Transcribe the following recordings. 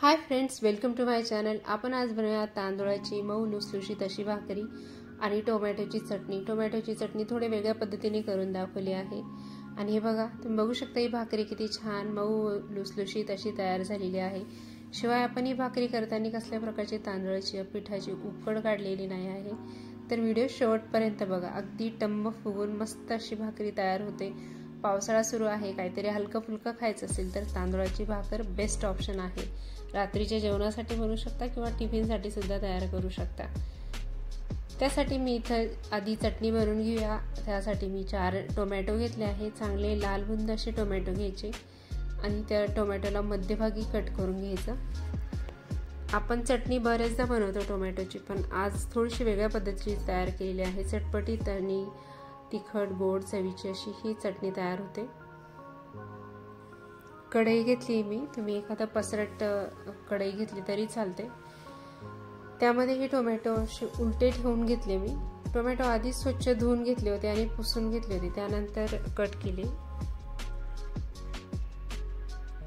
High friends, welcome to my channel. आपण आज बनवूया तांदूळाची मऊ लुसलुशीत अशी भाकरी आणि टोमॅटोची चटणी। टोमॅटोची चटणी थोडे वेगळ्या पद्धतीने करून दाखवली आहे। आणि हे बघा, तुम्ही बघू शकता ही भाकरी किती छान मऊ लुसलुशीत अशी तयार झालेली आहे। शिवाय आपण ही भाकरी करताना कसल्या प्रकारची तांदळाची पिठाची उकड काढलेली नाही आहे। तर व्हिडिओ शेवटपर्यंत बघा, अगदी टम्म फुगून मस्त अशी भाकरी तयार होते। पावसाळा सुरू आहे, काहीतरी हलकं फुलकं खायचं असेल तर तांदळाची भाकर बेस्ट ऑप्शन आहे। रात्रीच्या जेवणासाठी बनवू शकता किंवा टिफिनसाठी सुद्धा तयार करू शकता। त्यासाठी मी इथं आधी चटणी बनवून घेऊया। त्यासाठी मी 4 टोमॅटो घेतले आहे। चांगले लाल बुंद असे टोमॅटो घ्यायचे आणि त्या टोमॅटोला मध्यभागी कट करून घ्यायचं। आपण चटणी बरेचदा बनवतो टोमॅटोची, पण आज थोडीशी वेगळ्या पद्धतीची तयार केलेली आहे। चटपटीत आणि तिखट गोड चवीची अशी ही चटणी तयार होते। कढई घेतली मी, तुम्ही एखादा पसरट कढई घेतली तरी चालते। त्यामध्ये हे टोमॅटो उलटे ठेवून घेतले मी। टोमॅटो आधी स्वच्छ धुवून घेतले होते आणि पुसून घेतले होते, त्यानंतर कट केले।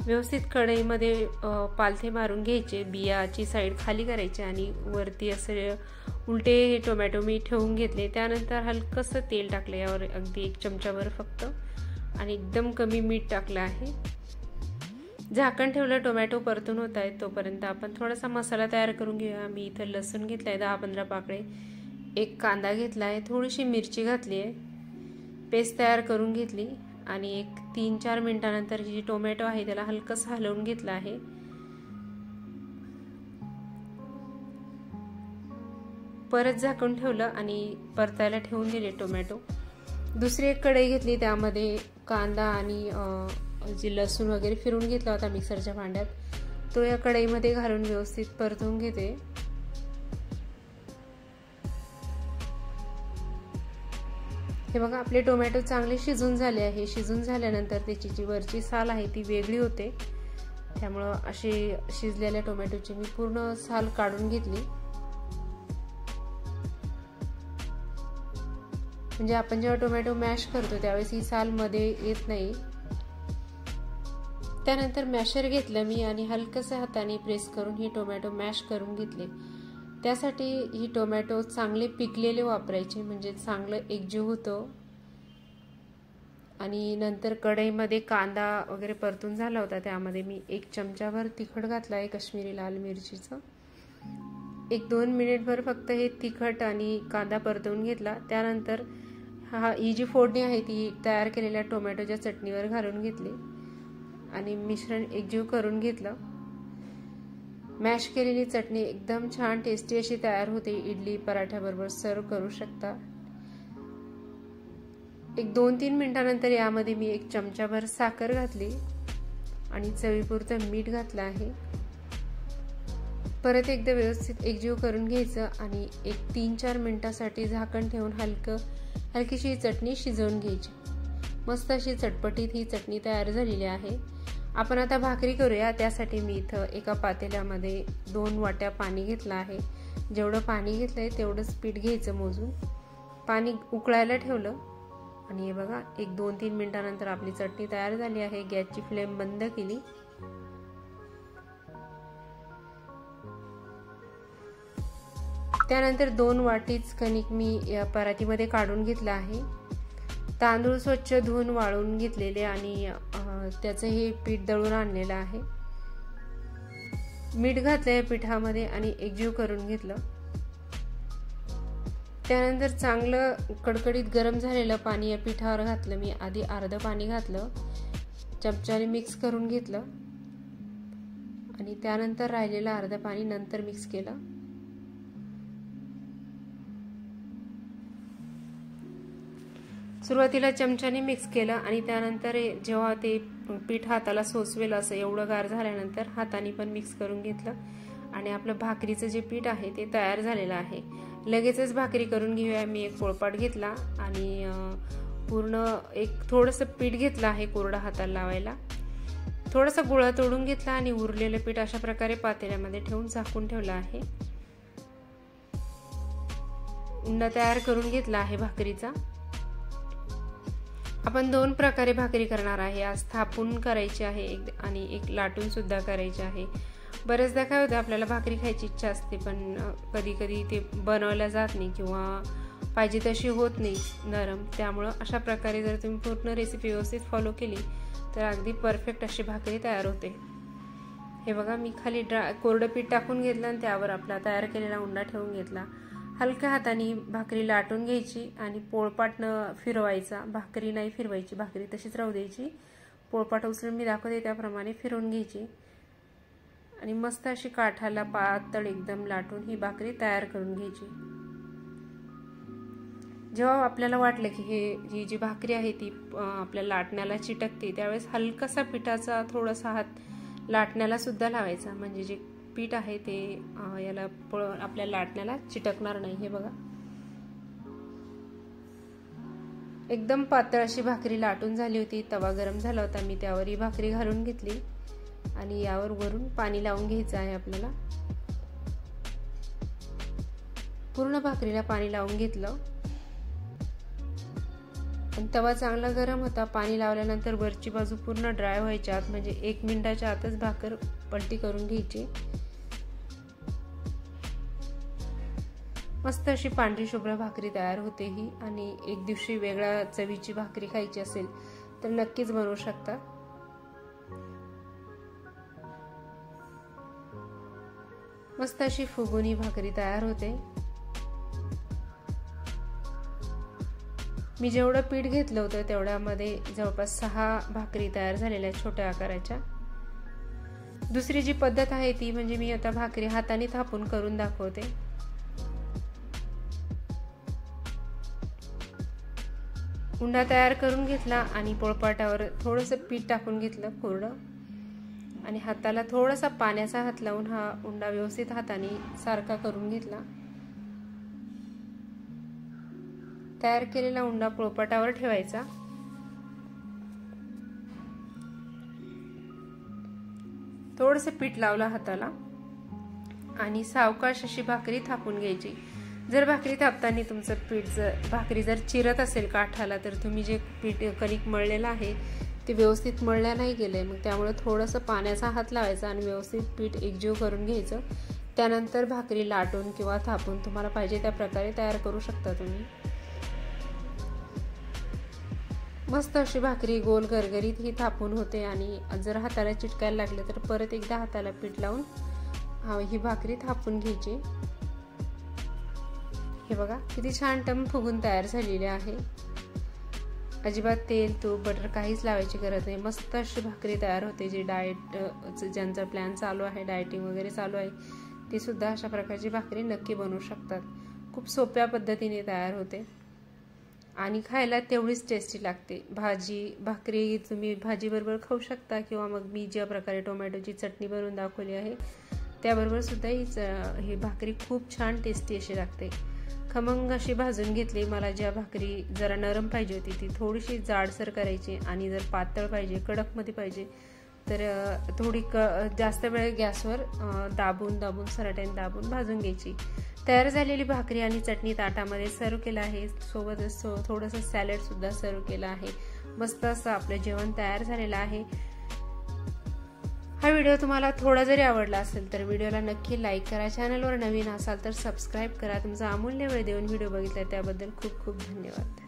व्यवस्थित कढईमध्ये पालथे मारून घ्यायचे, बियाची साईड खाली करायची आणि वरती असे उलटे हे टोमॅटो मी ठेवून घेतले। त्यानंतर हलकसं तेल टाकले, यावर अगदी 1 चमचाभर फक्त, आणि एकदम कमी मीठ टाकलं आहे। झाकण ठेवलं, टोमॅटो परतून होत आहे तोपर्यंत आपण थोडासा मसाला तयार करून घेऊया। मी इथं लसूण घेतलाय 10-15 पाकळे, 1 कांदा घेतलाय, थोडीशी मिरची घातली आहे, पेस्ट तयार करून घेतली आणि 3-4 मिनिटांनंतर जी टोमॅटो आहे त्याला हलकसं हलवून घेतलं आहे। परत झाकून ठेवलं आणि परतायला ठेवून दिले टोमॅटो। दुसरी एक कढई घेतली, त्यामध्ये कांदा आणि जी लसूण वगैरे फिरून घेतला होता मिक्सरच्या भांड्यात, तो या कढईमध्ये घालून व्यवस्थित परतून घेते। हे बघा, आपले टोमॅटो चांगले शिजून झाले आहे। शिजून झाल्यानंतर त्याची जी वरची साल आहे ती वेगळी होते, त्यामुळं अशी शिजलेल्या टोमॅटोची मी पूर्ण साल काढून घेतली। म्हणजे आपण जेव्हा टोमॅटो मॅश करतो त्यावेळेस ही साल मध्ये येत नाही। त्यानंतर मॅशर घेतलं मी आणि हलकसं हाताने प्रेस करून ही टोमॅटो मॅश करून घेतले। त्यासाठी ही टोमॅटो चांगले पिकलेले वापरायचे, म्हणजे चांगलं एकजीव होतं। आणि नंतर कढईमध्ये कांदा वगैरे परतून झाला होता, त्यामध्ये मी 1 चमचाभर तिखट घातलं आहे, काश्मीरी लाल मिरचीचं। 1-2 मिनिटभर फक्त हे तिखट आणि कांदा परतवून घेतला। त्यानंतर ही जी फोडणी आहे ती तयार केलेल्या टोमॅटोच्या चटणीवर घालून घेतली आणि मिश्रण एकजीव करून घेतलं। मॅश केलेली चटणी एकदम छान टेस्टी अशी तयार होते। इडली पराठ्याबरोबर सर्व करू शकता। 1-2-3 मिनिटांनंतर यामध्ये मी 1 चमचाभर साखर घातली आणि चवीपुरतं मीठ घातलं आहे। परत एकदा व्यवस्थित एकजीव करून घ्यायचं आणि 3-4 मिनिटांसाठी झाकण ठेवून हलकीशी चटणी शिजवून घ्यायची। मस्त अशी चटपटीत ही चटणी तयार झालेली आहे। आपण आता भाकरी करूया। त्यासाठी मी इथं एका पातेल्यामध्ये 2 वाट्या पाणी घेतलं आहे। जेवढं पाणी घेतलंय तेवढंच पीठ घ्यायचं मोजून। पाणी उकळायला ठेवलं आणि हे बघा, 1-2-3 मिनिटांनंतर आपली चटणी तयार झाली आहे। गॅसची फ्लेम बंद केली। त्यानंतर 2 वाटीच कणिक मी या परातीमध्ये काढून घेतलं आहे। तांदूळ स्वच्छ धुवून वाळून घेतलेले आणि त्याचं हे पीठ दळून आणलेलं आहे। मीठ घातलं या पिठामध्ये आणि एकजीव करून घेतलं। त्यानंतर चांगलं कडकडीत गरम झालेलं पाणी या पिठावर घातलं मी। आधी अर्ध पाणी घातलं, चमच्याने मिक्स करून घेतलं आणि त्यानंतर राहिलेलं अर्ध पाणी नंतर मिक्स केलं। सुरुवातीला चमच्याने मिक्स केलं आणि त्यानंतर जेव्हा ते पीठ हाताला सोसवेल असं एवढं गार झाल्यानंतर हाताने पण मिक्स करून घेतलं आणि आपलं भाकरीचं जे पीठ आहे ते तयार झालेलं आहे। लगेचच भाकरी करून घेऊया। मी 1 पोळपाट घेतला आणि पूर्ण थोडंसं पीठ घेतलं आहे कोरडा हाताला लावायला। थोडासा गुळा तोडून घेतला आणि उरलेलं पीठ अशा प्रकारे पातेल्यामध्ये ठेवून झाकून ठेवलं आहे। उंडा तयार करून घेतला आहे भाकरीचा। आपण 2 प्रकारे भाकरी करणार आहे। आज थापून करायची आहे आणि एक लाटून सुद्धा करायची आहे। बरेचदा काय होतं, आपल्याला भाकरी खायची इच्छा असते पण कधी कधी ते बनवल्या जात नाही किंवा पाहिजे तशी होत नाही नरम. त्यामुळं अशा प्रकारे जर तुम्ही पूर्ण रेसिपी व्यवस्थित फॉलो केली तर अगदी परफेक्ट अशी भाकरी तयार होते. हे बघा, मी खाली कोरडं पीठ टाकून घेतलं आणि त्यावर आपला तयार केलेला उंडा ठेवून घेतला. हलक्या हाताने भाकरी लाटून घ्यायची आणि पोळपाटनं फिरवायचा. भाकरी नाही फिरवायची, भाकरी तशीच राहू द्यायची. पोळपाट उचलून मी दाखवते त्याप्रमाणे फिरवून घ्यायची आणि मस्त अशी काठाला पातळ एकदम लाटून ही भाकरी तयार करून घ्यायची. जेव्हा आपल्याला वाटलं की ही जी भाकरी आहे ती आपल्या लाटण्याला चिटकते, त्यावेळेस हलकासा पिठाचा थोडासा हात लाटण्याला सुद्धा लावायचा, म्हणजे जे पीठ आहे ते याला आपल्या लाटण्याला चिटकणार नाही. हे बघा, एकदम पातळ अशी भाकरी लाटून झाली होती. तवा गरम झाला होता, मी त्यावर ही भाकरी घालून घेतली आणि यावर वरून पाणी लावून घ्यायचं आहे आपल्याला. पूर्ण भाकरीला पाणी लावून घेतलं आणि तवा चांगला गरम होता. पाणी लावल्यानंतर वरची बाजू पूर्ण ड्राय व्हायच्या आत, म्हणजे 1 मिनिटाच्या आतच भाकर पलटी करून घ्यायची. मस्त अशी पांढरी शुभ्र भाकरी तयार होते ही. आणि एक दिवशी वेगळ्या चवीची भाकरी खायची असेल तर नक्कीच बनवू शकता. मस्त अशी फुगुनी भाकरी तयार होते. मी जेवढं पीठ घेतलं होतं तेवढ्यामध्ये जवळपास 6 भाकरी तयार झालेल्या छोट्या आकाराच्या. दुसरी जी पद्धत आहे ती म्हणजे मी आता भाकरी हाताने थापून करून दाखवते. उंडा तयार करून घेतला आणि पोळपाटावर थोडंसं पीठ टाकून घेतलं कोरडं आणि हाताला थोडासा पाण्याचा हात लावून हा उंडा व्यवस्थित हाताने सारखा करून घेतला. तयार केलेला उंडा पोळपाटावर ठेवायचा. थोडंसं पीठ लावलं हाताला आणि सावकाश अशी भाकरी थापून घ्यायची. जर भाकरी थापताना तुमचं भाकरी जर चिरत असेल काठाला तर तुम्ही जे पीठ कणिक मळलेलं आहे ते व्यवस्थित मळल्या नाही गेलंय, मग त्यामुळे थोडंसं पाण्याचा हात लावायचा आणि व्यवस्थित पीठ एकजीव करून घ्यायचं. त्यानंतर भाकरी लाटून किंवा थापून तुम्हाला पाहिजे त्या प्रकारे तयार करू शकता तुम्ही. मस्त अशी भाकरी गोल गरगरीत ही थापून होते आणि जर हाताला चिटकायला लागलं तर परत एकदा हाताला पीठ लावून ही भाकरी थापून घ्यायची. हे बघा, किती छान टम फुगून तयार झालेली आहे. अजिबात तेल तूप बटर काहीच लावायची गरज नाही. मस्त अशी भाकरी तयार होते. जे डाएट ज्यांचा प्लॅन चालू आहे, डाएटिंग वगैरे चालू आहे, ते सुद्धा अशा प्रकारची भाकरी नक्की बनवू शकतात. खूप सोप्या पद्धतीने तयार होते आणि खायला तेवढीच टेस्टी लागते. भाकरी तुम्ही भाजीबरोबर खाऊ शकता किंवा मग मी ज्या प्रकारे टोमॅटोची चटणी बनवून दाखवली आहे त्याबरोबर सुद्धा ही भाकरी खूप छान टेस्टी अशी लागते. खमंग अशी भाजून घेतली. मला ज्या भाकरी जरा नरम पाहिजे होती ती थोडीशी जाडसर करायची आणि जर पातळ पाहिजे, कडकमध्ये पाहिजे तर थोडी जास्त वेळ गॅसवर दाबून सराट्याने दाबून भाजून घ्यायची. तयार झालेली भाकरी आणि चटणी ताटामध्ये सर्व केलं आहे. सोबतच थोडंसं सॅलड सुद्धा सर्व केलं आहे. मस्त असं आपलं जेवण तयार झालेलं आहे. हा व्हिडिओ तुम्हाला थोडा जरी आवडला असेल तर व्हिडिओला नक्की लाईक करा. चॅनलवर नवीन असाल तर सबस्क्राईब करा. तुमचा अमूल्य वेळ देऊन व्हिडिओ बघितला त्याबद्दल खूप खूप धन्यवाद.